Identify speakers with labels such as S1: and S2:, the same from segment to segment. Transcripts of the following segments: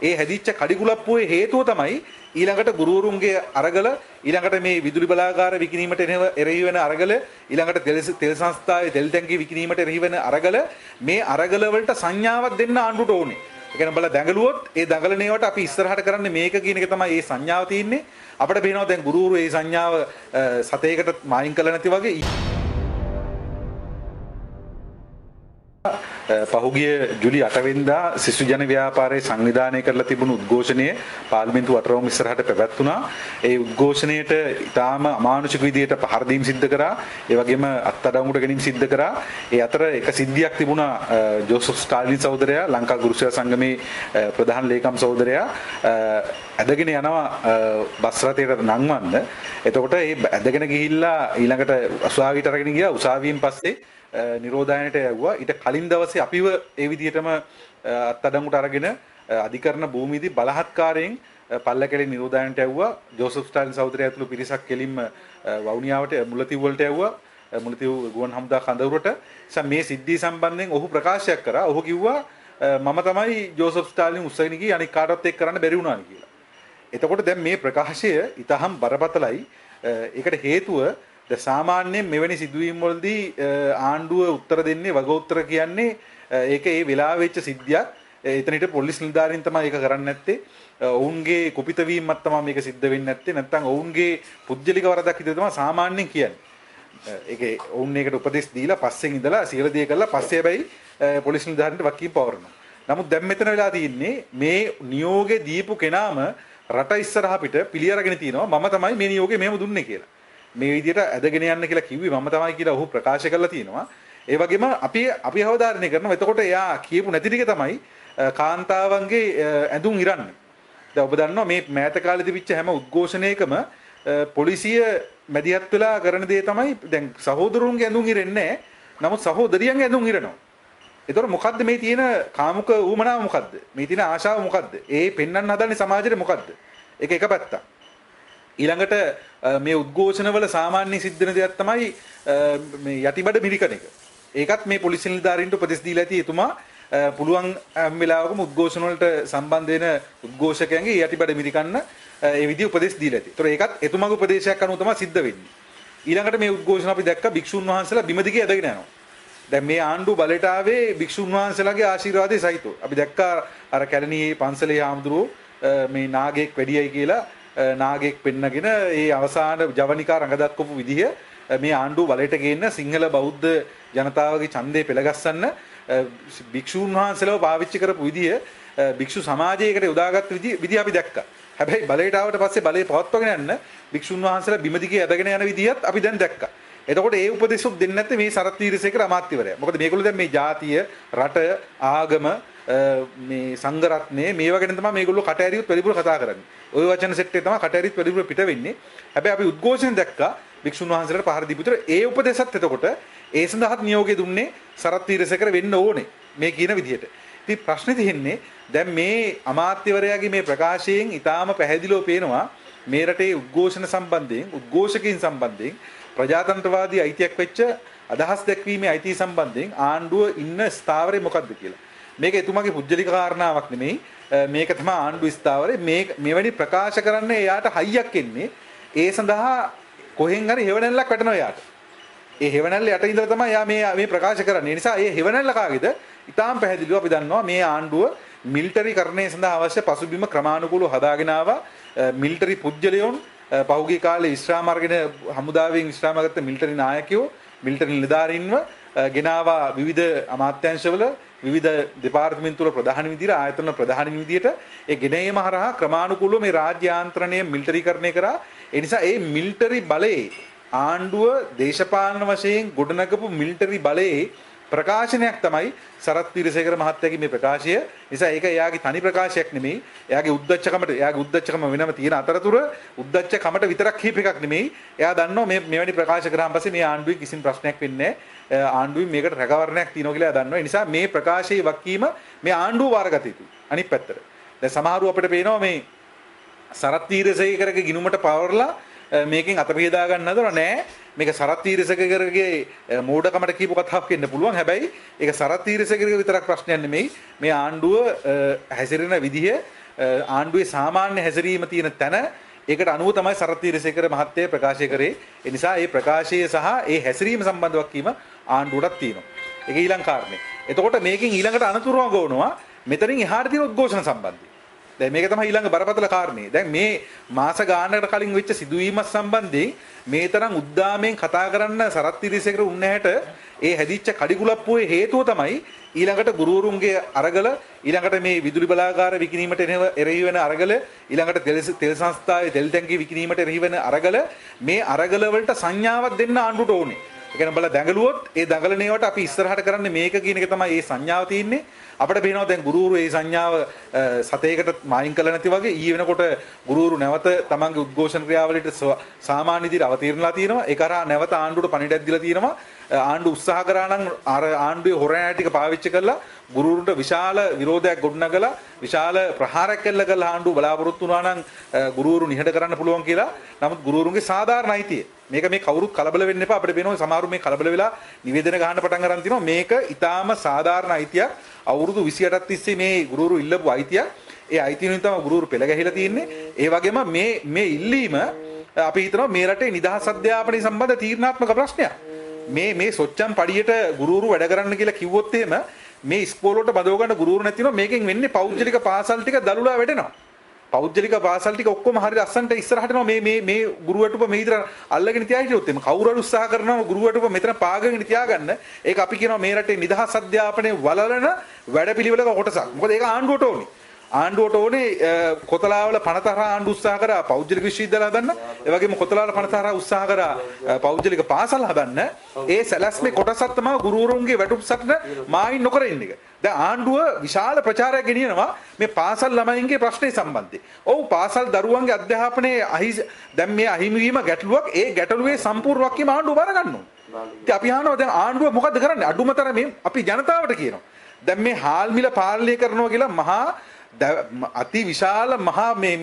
S1: ඒ හැදිච්ච කඩිකුලප්පුවේ හේතුව තමයි ඊළඟට ගුරුවරුන්ගේ අරගල ඊළඟට මේ විදුලි බලාගාර විකිණීමට එරෙහි වෙන අරගල ඊළඟට තෙල් සංස්ථාවේ තෙල් ටැංකිය විකිණීමට එරෙහි වෙන අරගල මේ අරගල වලට සංඥාවක් දෙන්න ආණ්ඩුවට ඕනේ. ඒ කියන්නේ බල දැඟලුවොත් ඒ දඟලණේවට අපි ඉස්සරහට කරන්නේ මේක කියන එක තමයි මේ සංඥාව තියෙන්නේ. අපිට පේනවා දැන් ගුරුවරු මේ සංඥාව සතේකට මායින් කළ නැති වගේ පහුගිය ජුලි 8 වෙනිදා සිසු ජන ව්‍යාපාරයේ සංවිධානය කරලා තිබුණු උද්ඝෝෂණය පාර්ලිමේන්තු වටරවුම ඉස්සරහට පැවැත්ුණා. ඒ උද්ඝෝෂණයට ඉතාම අමානුෂික විදියට පහර දීම් සිද්ධ කරා. ඒ වගේම අත්අඩංගුවට ගැනීම සිද්ධ කරා. ඒ අතර එක සිද්ධියක් තිබුණා ජෝසප් ස්ටාලින් සහෝදරයා ලංකා ගුරු සේවා සංගමේ ප්‍රධාන ලේකම් සහෝදරයා ඇදගෙන යනවා බස් රථයට නංවන්න. එතකොට ඒ ඇදගෙන ගිහිල්ලා ඊළඟට උසාවියට අරගෙන ගියා. උසාවියෙන් පස්සේ නිරෝධායනයට යවුවා. ඊට කලින් දවසේ අපිව ඒ විදිහටම අත්අඩංගුවට අරගෙන අධිකරණ භූමියේදී බලහත්කාරයෙන් පල්ලකැලේ නිරෝධායනයට යවුවා. ජෝසප් ස්ටාලින් සහෝදරයා ඇතුළු පිරිසක් කෙලින්ම වවුනියාවට මුලතිව් වලට යවුවා. මුලතිව් ගුවන් හමුදා කඳවුරට. මේ සිද්ධිය සම්බන්ධයෙන් ඔහු ප්‍රකාශයක් කරා. ඔහු කිව්වා මම තමයි ජෝසප් ස්ටාලින් උස්සගෙන ගියේ අනික කාටවත් එක්ක කරන්න බැරි වුණා කියලා. එතකොට දැන් මේ ප්‍රකාශය ඊටහම් බරපතලයි. ඒකට හේතුව සාමාන්‍යයෙන් මෙවැනි සිදුවීම් වලදී ආණ්ඩුව උත්තර දෙන්නේ වග උත්තර කියන්නේ ඒක ඒ වෙලාව වෙච්ච සිද්ධියක්. එතන හිට පොලිස් නිලධාරීන් තමයි ඒක කරන්නේ නැත්තේ. ඔවුන්ගේ කුපිත වීමක් තමයි මේක සිද්ධ වෙන්නේ නැත්තේ. නැත්නම් ඔවුන්ගේ පුද්ගලික වරදක් විදිහට තමයි සාමාන්‍යයෙන් කියන්නේ. ඒකේ ඔවුන් ඒකට උපදෙස් දීලා පස්සෙන් ඉඳලා සියලු දේ කරලා පස්සේ හැබැයි පොලිස් නිලධාරීන්ට වකීම් පවරනවා. නමුත් දැන් මෙතන වෙලා තියෙන්නේ මේ නියෝගේ දීපු කෙනාම රට ඉස්සරහ පිට පිළි අරගෙන තිනවා මම තමයි මේ නියෝගේ මෙහෙම දුන්නේ කියලා. මේ විදිහට ඇදගෙන යන්න කියලා කිව්වේ මම තමයි කියලා ඔහු ප්‍රකාශ කරලා තියෙනවා. ඒ වගේම අපි අවධාරණය කරනවා. එතකොට එයා කියපු නැති ටික තමයි කාන්තාවන්ගේ ඇඳුම් ඉරන්නේ. දැන් ඔබ දන්නවා මේ මෑත කාලේ තිබිච්ච හැම උද්ඝෝෂණයකම පොලිසිය මැදිහත් වෙලා කරන දේ තමයි දැන් සහෝදරුන්ගේ ඇඳුම් ඉරෙන්නේ නැහැ. නමුත් සහෝදරියන්ගේ ඇඳුම් ඉරනවා. ඒතකොට මොකද්ද මේ තියෙන කාමුක ඌමනාව මොකද්ද? මේ තියෙන ආශාව මොකද්ද? ඒ පෙන්වන්න හදන්නේ සමාජයට මොකද්ද? ඒක එක පැත්තක්. ඊළඟට මේ උද්ඝෝෂණවල සාමාන්‍ය සිද්ධ වෙන දෙයක් තමයි මේ යටිබඩ මිරිකන එක. ඒකත් මේ පොලිස් නිලධාරීන්ට උපදෙස් දීලා ඇති. එතුමා පුළුවන් හැම වෙලාවකම උද්ඝෝෂණ වලට සම්බන්ධ වෙන උද්ඝෝෂකයන්ගේ යටිබඩ මිරිකන්න ඒ විදිහ උපදෙස් දීලා ඇති. ඒතර ඒකත් එතුමාගේ උපදේශයක් අනුව තමයි සිද්ධ වෙන්නේ. ඊළඟට මේ උද්ඝෝෂණ අපි දැක්ක භික්ෂුන් වහන්සේලා බිම දිගේ ඇදගෙන යනවා. දැන් මේ ආණ්ඩුව බලයට ආවේ භික්ෂුන් වහන්සේලාගේ ආශිර්වාදයේ සහිතව. අපි දැක්කා අර කැලණියේ පන්සලේ ආමඳුරෝ මේ නාගයෙක් වැඩියයි කියලා නාගයෙක් පෙන්නගෙන ඒ අවසාන ජවනිකා රඟදක්වපු විදිහ මේ ආණ්ඩුව බලයට ගේන්න සිංහල බෞද්ධ ජනතාවගේ ඡන්දය පෙළගස්සන්න භික්ෂුන් වහන්සේලාව පාවිච්චි කරපු විදිහ භික්ෂු සමාජයකට යොදාගත් විදිහ අපි දැක්කා. හැබැයි බලයට ආවට පස්සේ බලය පවත්වාගෙන යන්න භික්ෂුන් වහන්සේලා බිම දිගේ ඇදගෙන යන විදිහත් අපි දැන් දැක්කා. එතකොට ඒ උපදේශුත් දෙන්නේ නැත්තේ මේ සරත් වීරසේකර අමාත්‍යවරයා. මොකද මේගොල්ලෝ දැන් මේ ජාතිය, රට, ආගම මේ සංඝ රත්නය මේවා ගැන තමයි මේගොල්ලෝ කට ඇරියොත් වැඩිපුර කතා කරන්නේ. ওই වචන සෙට් එක තමයි කට ඇරියොත් වැඩිපුර පිට වෙන්නේ. හැබැයි අපි උද්ඝෝෂණ දැක්කා භික්ෂුන් වහන්සේලාට පහර දීපු විතර ඒ උපදේශත් එතකොට ඒ සඳහාත් නියෝගය දුන්නේ සරත් වීරසේකර වෙන්න ඕනේ මේ කියන විදිහට. ඉතින් ප්‍රශ්නේ තියෙන්නේ දැන් මේ අමාත්‍යවරයාගේ මේ ප්‍රකාශයෙන් ඊටාම පැහැදිලිව පේනවා මේ රටේ උද්ඝෝෂණ සම්බන්ධයෙන් උද්ඝෝෂකයන් සම්බන්ධයෙන් ප්‍රජාතන්ත්‍රවාදී අයිතියක් වෙච්ච අදහස් දැක්වීමේ අයිතිය සම්බන්ධයෙන් ආණ්ඩුව ඉන්න ස්ථාවරය මොකක්ද කියලා. මේක එතුමාගේ පුජ්‍යලික කාරණාවක් නෙමෙයි. මේක තමයි ආණ්ඩුව ස්ථාවරය. මෙවැනි ප්‍රකාශ කරන්න එයාට හයියක් එන්නේ. ඒ සඳහා කොහෙන් හරි හෙවණැල්ලක් වැටෙනවා එයාට. ඒ හෙවණැල්ල යට ඉඳලා තමයි එයා මේ ප්‍රකාශ කරන්නේ. ඒ නිසා මේ හෙවණැල්ල කාගේද? ඊටාම් පැහැදිලිව අපි දන්නවා මේ ආණ්ඩුව මිලිටරි කරණය සඳහා අවශ්‍ය පසුබිම ක්‍රමානුකූලව හදාගෙන ආවා. මිලිටරි පුජ්‍යලයන් පහුගිය කාලේ විශ්‍රාම අරගෙන හමුදාවෙන් විශ්‍රාම ගත්ත මිලිටරි නායකයෝ මිලිටරි නිලධාරීන්ව ගෙනාවා විවිධ අමාත්‍යාංශවල විවිධ දෙපාර්තමේන්තු වල ප්‍රධාන විදියට ආයතන ප්‍රධාන විදියට ඒ ගෙනීම හරහා ක්‍රමානුකූලව මේ රාජ්‍ය යාන්ත්‍රණය මිලිටරිකරණය කරා. ඒ නිසා ඒ මිලිටරි බලයේ ආණ්ඩුව දේශපාලන වශයෙන් ගොඩනගපු මිලිටරි බලයේ ප්‍රකාශනයක් තමයි සරත් වීරසේකර මහත්තයාගේ මේ ප්‍රකාශය. නිසා ඒක එයාගේ තනි ප්‍රකාශයක් නෙමෙයි. එයාගේ උද්දච්චකම වෙනම තියෙන අතරතුර උද්දච්චකමට විතරක් කීප එකක් නෙමෙයි. එයා දන්නවා මෙවැනි ප්‍රකාශ කරාන් පස්සේ මේ ආණ්ඩුවේ කිසිම ප්‍රශ්නයක් වෙන්නේ නැහැ. ආණ්ඩුවේ මේකට රැකවරණයක් තියෙනවා කියලා එයා දන්නවා. ඒ නිසා මේ ප්‍රකාශයේ වක්කීම මේ ආණ්ඩුව වාරගත යුතුයි. අනිත් පැත්තට. දැන් සමහරව අපිට පේනවා මේ සරත් වීරසේකරගේ ගිනුමට පවර්ලා මේකෙන් අත බෙදා ගන්න හදනවා නෑ. මේක සරත් වීරසේකරගේ මෝඩකමට කියපු කතාවක් වෙන්න පුළුවන්. හැබැයි ඒක සරත් වීරසේකරගේ විතරක් ප්‍රශ්නයක් නෙමෙයි. මේ ආණ්ඩුව හැසිරෙන විදිහ ආණ්ඩුවේ සාමාන්‍ය හැසිරීම තියෙන තැන ඒකට අනුව තමයි සරත් තීරසේකර මහත්තයා ප්‍රකාශ කරේ. ඒ නිසා මේ ප්‍රකාශය සහ ඒ හැසිරීම සම්බන්ධ වගකීම ආණ්ඩුවටත් තියෙනවා. ඒක ඊළඟ කාරණේ. එතකොට මේකෙන් ඊළඟට අනතුරුව ගොනවා මෙතනින් එහාට තියෙන උද්ඝෝෂණ සම්බන්ධයි. දැන් මේක තමයි ඊළඟ බරපතල කාරණේ. දැන් මේ මාස ගානකට කලින් වෙච්ච සිදුවීමක් සම්බන්ධයෙන් මේ තරම් උද්දාමයෙන් කතා කරන්න සරත් තීරසේකර උන්නේ හැට ඒ හැදිච්ච කඩිකුලප්පුවේ හේතුව තමයි ඊළඟට ගුරුවරුන්ගේ අරගල ඊළඟට මේ විදුලි බලාගාර විකිණීමට එරෙහි වෙන අරගල ඊළඟට තෙල් සංස්ථාවේ තෙල් ටැංකිය විකිණීමට එරෙහි වෙන අරගල මේ අරගල වලට සංඥාවක් දෙන්න ආණ්ඩුවට ඕනේ. ඒ කියන්නේ බල දැඟලුවොත් ඒ දඟලණේවට අපි ඉස්සරහට කරන්නේ මේක කියන එක තමයි මේ සංඥාව තියෙන්නේ. අපිට පේනවා දැන් ගුරුවරු මේ සංඥාව සතේකට මායින් කළා නැති වගේ ඊ වෙනකොට ගුරුවරු නැවත තමන්ගේ උද්ඝෝෂණ ක්‍රියාවලියට සාමාන්‍ය විදිහට අවතීර්ණලා තියෙනවා. ඒ කරා නැවත ආණ්ඩුවට පණිඩක් දීලා තියෙනවා. ආණ්ඩුව උත්සාහ කරා නම් අර ආණ්ඩුවේ හොරෑන් ටික පාවිච්චි කරලා ගුරුවරුන්ට විශාල විරෝධයක් ගොඩනගලා විශාල ප්‍රහාරයක් කළා ආණ්ඩුව බලාපොරොත්තු වුණා නම් ගුරුවරු නිහඬ කරන්න පුළුවන් කියලා. නමුත් ගුරුවරුන්ගේ සාධාරණ අයිතිය මේක මේ කවුරුත් කලබල වෙන්න එපා. අපිට පේනවා සමහරු මේ කලබල වෙලා නිවේදන ගන්න පටන් ගන්න තිනවා. මේක ඊටාම සාධාරණ අයිතියක්. අවුරුදු 28ක් තිස්සේ මේ ගුරුවරු ඉල්ලපු අයිතියක්. ඒ අයිතියෙන් තමයි ගුරුවරු පෙළ ගැහිලා තියෙන්නේ. ඒ වගේම මේ ඉල්ලීම අපි හිතනවා මේ රටේ නිදහස් අධ්‍යාපනය සම්බන්ධ තීරණාත්මක ප්‍රශ්නයක්. මේ සොච්චම් පඩියට ගුරුවරු වැඩ කරන්න කියලා කිව්වොත් එහෙම මේ ඉස්කෝලේට බදව ගන්න ගුරුවරු නැතිනවා. මේකෙන් වෙන්නේ පෞද්ගලික පාසල් ටික දලුලා වැඩෙනවා. පෞද්ගලික පාසල් ටික ඔක්කොම හරිය ලස්සනට ඉස්සරහට යනවා. මේ ගුරුවරුට මේ විතර අල්ලගෙන තියා හිටියොත් එimhe කවුරු හරි උත්සාහ කරනවා ගුරුවරුට මෙතන පාගගෙන තියාගන්න. ඒක අපි කියනවා මේ රටේ නිදහස් අධ්‍යාපනයේ වලලන වැඩපිළිවෙලක කොටසක්. මොකද ඒක ආණ්ඩුවට ඕනේ. ආණ්ඩුවට ඕනේ කොතලාවල පනතරා ආණ්ඩු උත්සාහ කරා පෞද්ගලික විශ්වවිද්‍යාල හදන්න. ඒ වගේම කොතලාවල පනතරා උත්සාහ කරා පෞද්ගලික පාසල් හදන්න. ඒ සැලැස්මේ කොටසක් තමයි ගුරුවරුන්ගේ වැටුප්සටන මායින් නොකර ඉන්න එක. දැන් ආණ්ඩුව විශාල ප්‍රචාරයක් ගෙනියනවා මේ පාසල් ළමයින්ගේ ප්‍රශ්නේ සම්බන්ධයෙන්. ඔව් පාසල් දරුවන්ගේ අධ්‍යාපනයේ දැන් මේ අහිමි වීම ගැටලුවක්. ඒ ගැටලුවේ සම්පූර්ණ වක්කීම ආණ්ඩුව බාර ගන්නවා. ඉතින් අපි අහනවා දැන් ආණ්ඩුව මොකද්ද කරන්නේ? අඩුමතරමේ අපි ජනතාවට කියනවා. දැන් මේ හාල් මිල පාලනය කරනවා කියලා මහා අති විශාල මහා මේ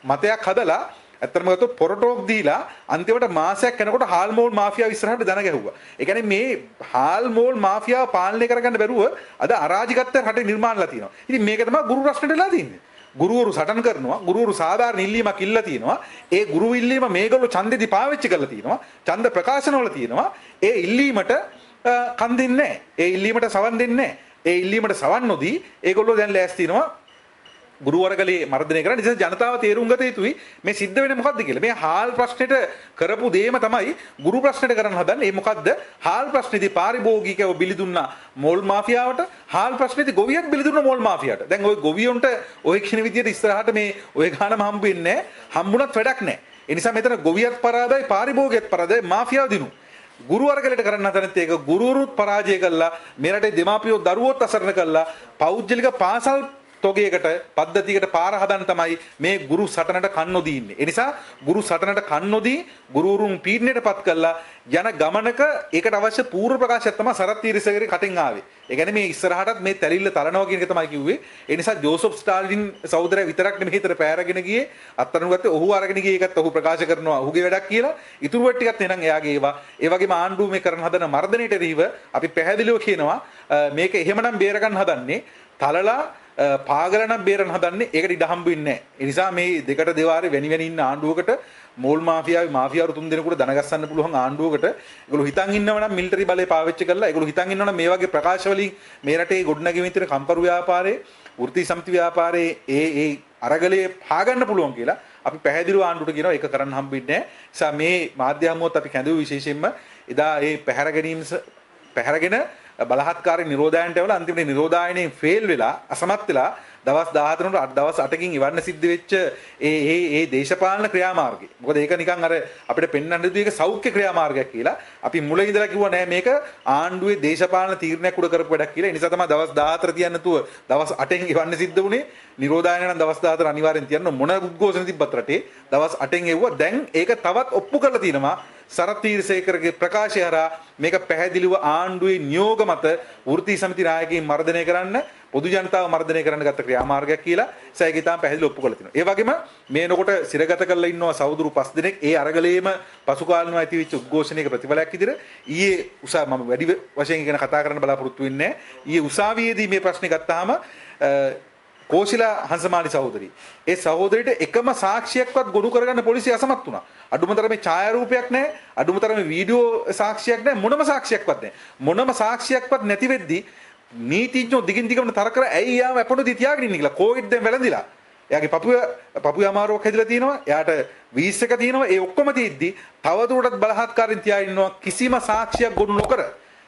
S1: මතයක් හදලා ඇත්තටම ගත්තොත් පොරටෝක් දීලා අන්තිමට මාසයක් යනකොට හාල් මෝල් මාෆියාව ඉස්සරහට දන ගැහුවා. ඒ කියන්නේ මේ හාල් මෝල් මාෆියාව පාලනය කරගන්න බැරුව අද අරාජිකත්වය රටේ නිර්මාණලා තියෙනවා. ඉතින් මේක තමයි ගුරු රස්නට වෙලා තියෙන්නේ. ගුරුවරු සටන් කරනවා. ගුරුවරු සාධාරණ ඉල්ලීමක් ඉල්ලලා තියෙනවා. ඒ ගුරු ඉල්ලීම මේගොල්ලෝ ඡන්දෙදි පාවිච්චි කරලා තියෙනවා. ඡන්ද ප්‍රකාශනවල තියෙනවා. ඒ ඉල්ලීමට කන් දෙන්නේ නැහැ. ඒ ඉල්ලීමට සවන් දෙන්නේ නැහැ. ඒ ඉල්ලීමට සවන් නොදී ඒගොල්ලෝ දැන් ලෑස්ති වෙනවා ගුරු වර්ගලේ මර්ධනය කරන්න. ඉතින් ජනතාව තේරුම් ගත යුතුයි මේ සිද්ධ වෙන්නේ මොකද්ද කියලා. මේ හාල් ප්‍රශ්නෙට කරපු දේම තමයි ගුරු ප්‍රශ්නෙට කරන්න හදන්නේ. ඒ මොකද්ද? හාල් ප්‍රශ්නේදී පාරිභෝගිකව බිලි දුන්නා මෝල් මාෆියාවට. හාල් ප්‍රශ්නේදී ගොවියන් බිලි දුන්නා මෝල් මාෆියාවට. දැන් ওই ගොවියොන්ට ওই කියන විදියට ඉස්සරහට මේ ওই ගානම හම්බ වෙන්නේ නැහැ. හම්බුණත් වැඩක් නැහැ. ඒ නිසා මෙතන ගොවියත් පරාදයි පාරිභෝගිකත් පරාදයි මාෆියාව දිනු. ගුරු වර්ගලට කරන්න හදනත් ඒක ගුරුවරුත් පරාජය කළා. මේ රටේ දෙමාපියෝ දරුවෝත් අසරණ කළා. පෞද්ගලික පාසල් තොගයකට පද්ධතියකට පාර හදන්න තමයි මේ ගුරු සටනට කන් නොදී ඉන්නේ. ඒ නිසා ගුරු සටනට කන් නොදී ගුරුවරුන් පීඩනයටපත් කළා යන ගමනක ඒකට අවශ්‍ය පූර්ව ප්‍රකාශයක් තමයි සරත් තීරසේකරේ කටින් ආවේ. ඒ කියන්නේ මේ ඉස්සරහටත් මේ තැලිල්ල තලනවා කියන එක තමයි කිව්වේ. ඒ නිසා ජෝසප් ස්ටාලින් සහෝදරයා විතරක් නෙමෙයි හිතට පෑරගෙන ගියේ. අත්අඩංගු ගත්තේ ඔහු අරගෙන ගියේ ඒකත් ඔහු ප්‍රකාශ කරනවා ඔහුගේ වැඩක් කියලා. ඉතුරු වට ටිකත් එනං එයාගේ ඒවා. ඒ වගේම ආණ්ඩුව මේ කරන හදන මර්ධනයට එරෙහිව අපි පැහැදිලිව කියනවා මේක එහෙමනම් බේර ගන්න හදන්නේ තලලා පාගලනම් බේරන්න හදන්නේ. ඒකට ඉඩ හම්බ වෙන්නේ නැහැ. ඒ නිසා මේ දෙකට දෙවාරේ වෙනි ඉන්න ආණ්ඩුවකට මෝල් මාෆියාවේ මාෆියාවරු තුන් දෙනෙකුට දනගස්සන්න පුළුවන් ආණ්ඩුවකට ඒගොල්ලෝ හිතන් ඉන්නව නම් මිලිටරි බලය පාවිච්චි කරලා ඒගොල්ලෝ හිතන් ඉන්නව නම් මේ වගේ ප්‍රකාශ වලින් මේ රටේ ගොඩනැගෙමින් තියෙන කම්කරු ව්‍යාපාරයේ වෘත්ති සමිති ව්‍යාපාරයේ ඒ අරගලයේ පාගන්න පුළුවන් කියලා අපි පැහැදිලිව ආණ්ඩුවට කියනවා. ඒක කරන්න හම්බ වෙන්නේ නැහැ. ඒ නිසා මේ මාධ්‍ය හමුවත් අපි කැඳවුවේ විශේෂයෙන්ම එදා ඒ පැහැරගෙන බලහත්කාරී නිරෝධායනට වෙලා අන්තිමට නිරෝධායනයෙන් ෆේල් වෙලා අසමත් වෙලා දවස් 14ට දවස් 8කින් ඉවන්න සිද්ධ වෙච්ච ඒ දේශපාලන ක්‍රියාමාර්ගය. මොකද ඒක නිකන් අර අපිට පෙන්වන්න දුවේ ඒක සෞඛ්‍ය ක්‍රියාමාර්ගයක් කියලා. අපි මුල ඉඳලා කිව්වා නෑ මේක ආණ්ඩුවේ දේශපාලන තීරණයක් උඩ කරපු වැඩක් කියලා. ඒ නිසා තමයි දවස් 14 තියන්න නැතුව දවස් 8න් ඉවන්න සිද්ධ වුණේ. නිරෝධායන නම් දවස් 14 අනිවාර්යෙන් තියන්න මොන උද්ඝෝෂණ තිබ්බත් රටේ දවස් 8න් එව්වා. දැන් ඒක තවත් ඔප්පු කරලා තියෙනවා. සරත් තීරසේකරගේ ප්‍රකාශය හරහා මේක පැහැදිලිව ආණ්ඩුවේ නියෝග මත වෘත්ති සමිති නායකයින් මර්ධනය කරන්න පොදු ජනතාව මර්ධනය කරන්න ගත්ත ක්‍රියාමාර්ගයක් කියලා සෑයගේ තාම පැහැදිලිව ඔප්පු කරලා තිනවා. ඒ වගේම මේ නකොට සිරගත කරලා ඉන්නවා සහෝදරු 5 දෙනෙක්. ඒ අරගලයේම පසු කාලිනව ඇතිවෙච්ච උද්ඝෝෂණයක ප්‍රතිඵලයක් විදිහට ඊයේ මම වැඩි වශයෙන් ඉගෙන කතා කරන්න බලාපොරොත්තු වෙන්නේ. ඊයේ උසාවියේදී මේ ප්‍රශ්නේ ගත්තාම කෝසිලා හංසමාලි සහෝදරිය. ඒ සහෝදරියට එකම සාක්ෂියක්වත් ගොනු කරගන්න පොලිසිය අසමත් වුණා. අඩුමතරමේ ඡායාරූපයක් නැහැ, අඩුමතරමේ වීඩියෝ සාක්ෂියක් නැහැ, මොනම සාක්ෂියක්වත් නැහැ. මොනම සාක්ෂියක්වත් නැති වෙද්දි නීතිඥයෝ දිගින් දිගටම තර කර ඇයි යාම අපොඩි තියාගෙන ඉන්නේ කියලා. කොවිඩ් දැන් වැළඳිලා. එයාගේ පපුවේ අමාරුවක් හැදිලා තියෙනවා. එයාට වීස් එක තියෙනවා. ඒ ඔක්කොම තියෙද්දි තවදුරටත් බලහත්කාරයෙන් තියාගෙන ඉන්නවා කිසිම සාක්ෂියක් ගොනු නොකර.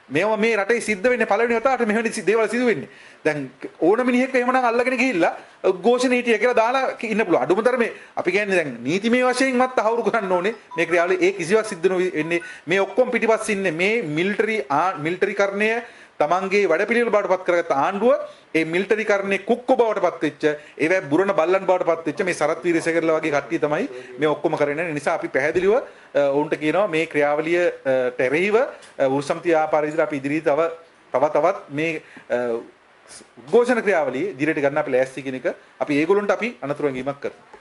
S1: මේවා මේ රටේ සිද්ධ වෙන්නේ පළවෙනි වතාවට මෙහෙම දේවල් සිදු වෙන්නේ. දැන් ඕන මිනිහෙක් එහෙමනම් අල්ලගෙන ගිහිල්ලා උද්ඝෝෂණ හිටිය කියලා දාලා ඉන්න පුළුවන්. අඩුමතරමේ අපි කියන්නේ දැන් නීතිමය වශයෙන්වත් අහුරු කරන්න ඕනේ මේ ක්‍රියාවලිය. ඒ කිසිවක් සිද්ධ වෙන්නේ මේ ඔක්කොම පිටිපස්ස ඉන්නේ මේ මිලිටරි කරණය තමන්ගේ වැඩපිළිවෙල බවට පත් කරගත්ත ආණ්ඩුව ඒ මිලිටරි කරණේ කුක්කෝ බවට පත් වෙච්ච ඒවැ බුරණ බල්ලන් බවට පත් වෙච්ච මේ සරත් වීරසේකරලා වගේ කට්ටිය තමයි මේ ඔක්කොම කරන්නේ. නිසා අපි පැහැදිලිව උන්ට කියනවා මේ ක්‍රියාවලියට එරෙහිව වෘසම්ති ව්‍යාපාර විදිහට අපි ඉදිරියට තවත් මේ උද්ඝෝෂණ ක්‍රියාවලිය ඉදිරියට ගන්න අපි ලෑස්ති කියන එක අපි ඒගොල්ලන්ට අපි අනතුරු ඇඟීමක් කරනවා.